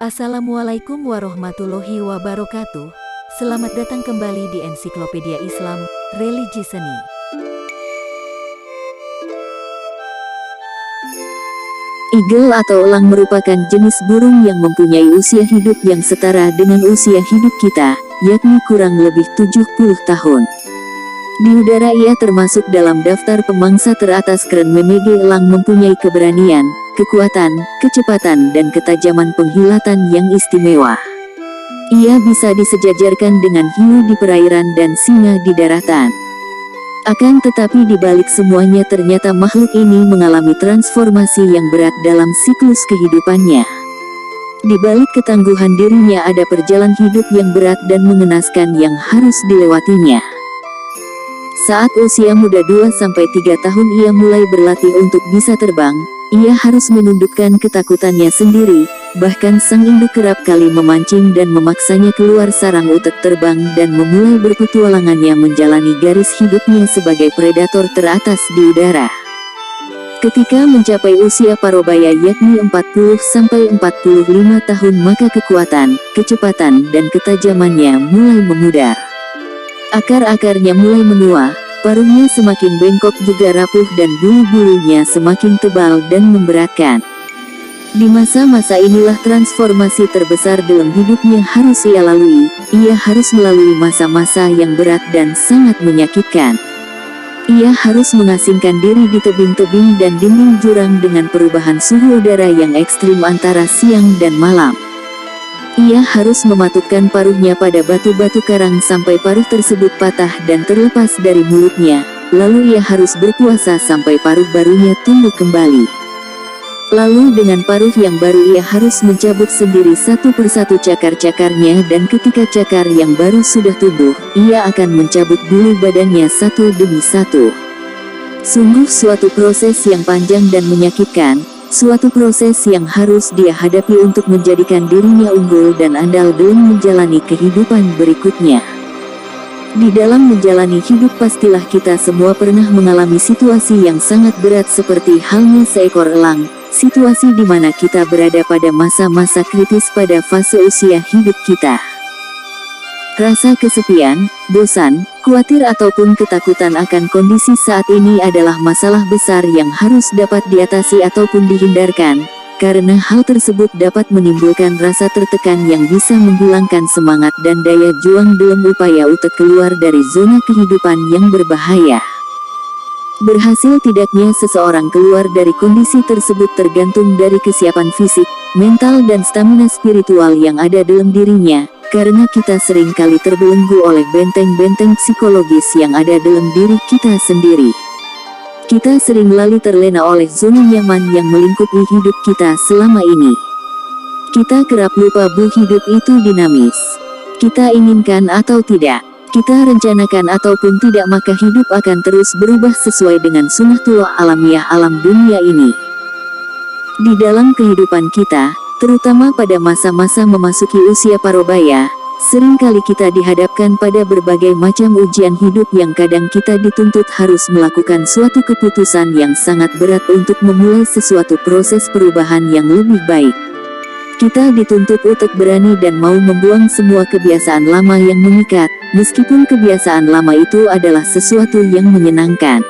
Assalamualaikum warahmatullahi wabarakatuh. Selamat datang kembali di Ensiklopedia Islam, Religi Seni. Eagle atau elang merupakan jenis burung yang mempunyai usia hidup yang setara dengan usia hidup kita, yakni kurang lebih 70 tahun. Di udara ia termasuk dalam daftar pemangsa teratas keren. Memege elang mempunyai keberanian, kekuatan, kecepatan dan ketajaman penghilatan yang istimewa. Ia bisa disejajarkan dengan hiu di perairan dan singa di daratan. Akan tetapi di balik semuanya ternyata makhluk ini mengalami transformasi yang berat dalam siklus kehidupannya. Di balik ketangguhan dirinya ada perjalanan hidup yang berat dan mengenaskan yang harus dilewatinya. Saat usia muda 2-3 tahun ia mulai berlatih untuk bisa terbang. Ia harus menundukkan ketakutannya sendiri, bahkan sang induk kerap kali memancing dan memaksanya keluar sarang untuk terbang dan memulai berpetualangannya menjalani garis hidupnya sebagai predator teratas di udara. Ketika mencapai usia parubaya yakni 40-45 tahun maka kekuatan, kecepatan dan ketajamannya mulai memudar. Akar-akarnya mulai menua, paruhnya semakin bengkok juga rapuh dan bulu-bulunya semakin tebal dan memberatkan. Di masa-masa inilah transformasi terbesar dalam hidupnya harus ia lalui. Ia harus melalui masa-masa yang berat dan sangat menyakitkan. Ia harus mengasingkan diri di tebing-tebing dan dinding jurang dengan perubahan suhu udara yang ekstrim antara siang dan malam. Ia harus mematukkan paruhnya pada batu-batu karang sampai paruh tersebut patah dan terlepas dari mulutnya, lalu ia harus berpuasa sampai paruh barunya tumbuh kembali. Lalu dengan paruh yang baru ia harus mencabut sendiri satu persatu cakar-cakarnya dan ketika cakar yang baru sudah tumbuh, ia akan mencabut bulu badannya satu demi satu. Sungguh suatu proses yang panjang dan menyakitkan. Suatu proses yang harus dia hadapi untuk menjadikan dirinya unggul dan andal dalam menjalani kehidupan berikutnya. Di dalam menjalani hidup pastilah kita semua pernah mengalami situasi yang sangat berat seperti halnya seekor elang, situasi di mana kita berada pada masa-masa kritis pada fase usia hidup kita. Rasa kesepian, bosan, khawatir ataupun ketakutan akan kondisi saat ini adalah masalah besar yang harus dapat diatasi ataupun dihindarkan, karena hal tersebut dapat menimbulkan rasa tertekan yang bisa menghilangkan semangat dan daya juang dalam upaya untuk keluar dari zona kehidupan yang berbahaya. Berhasil tidaknya seseorang keluar dari kondisi tersebut tergantung dari kesiapan fisik, mental dan stamina spiritual yang ada dalam dirinya. Karena kita sering kali terbelenggu oleh benteng-benteng psikologis yang ada dalam diri kita sendiri. Kita sering lali terlena oleh zona nyaman yang melingkupi hidup kita selama ini. Kita kerap lupa bahwa hidup itu dinamis. Kita inginkan atau tidak, kita rencanakan ataupun tidak maka hidup akan terus berubah sesuai dengan sunnatullah alamiah alam dunia ini. Di dalam kehidupan kita, terutama pada masa-masa memasuki usia parubaya, seringkali kita dihadapkan pada berbagai macam ujian hidup yang kadang kita dituntut harus melakukan suatu keputusan yang sangat berat untuk memulai sesuatu proses perubahan yang lebih baik. Kita dituntut untuk berani dan mau membuang semua kebiasaan lama yang mengikat, meskipun kebiasaan lama itu adalah sesuatu yang menyenangkan.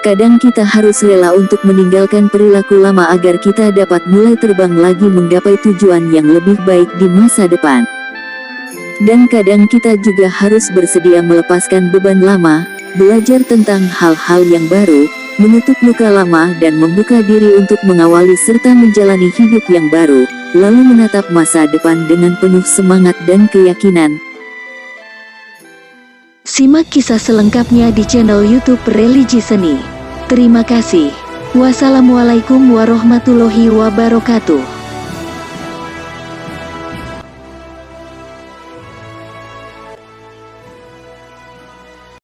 Kadang kita harus rela untuk meninggalkan perilaku lama agar kita dapat mulai terbang lagi menggapai tujuan yang lebih baik di masa depan. Dan kadang kita juga harus bersedia melepaskan beban lama, belajar tentang hal-hal yang baru, menutup luka lama dan membuka diri untuk mengawali serta menjalani hidup yang baru, lalu menatap masa depan dengan penuh semangat dan keyakinan. Simak kisah selengkapnya di channel YouTube Religi Seni. Terima kasih. Wassalamualaikum warahmatullahi wabarakatuh.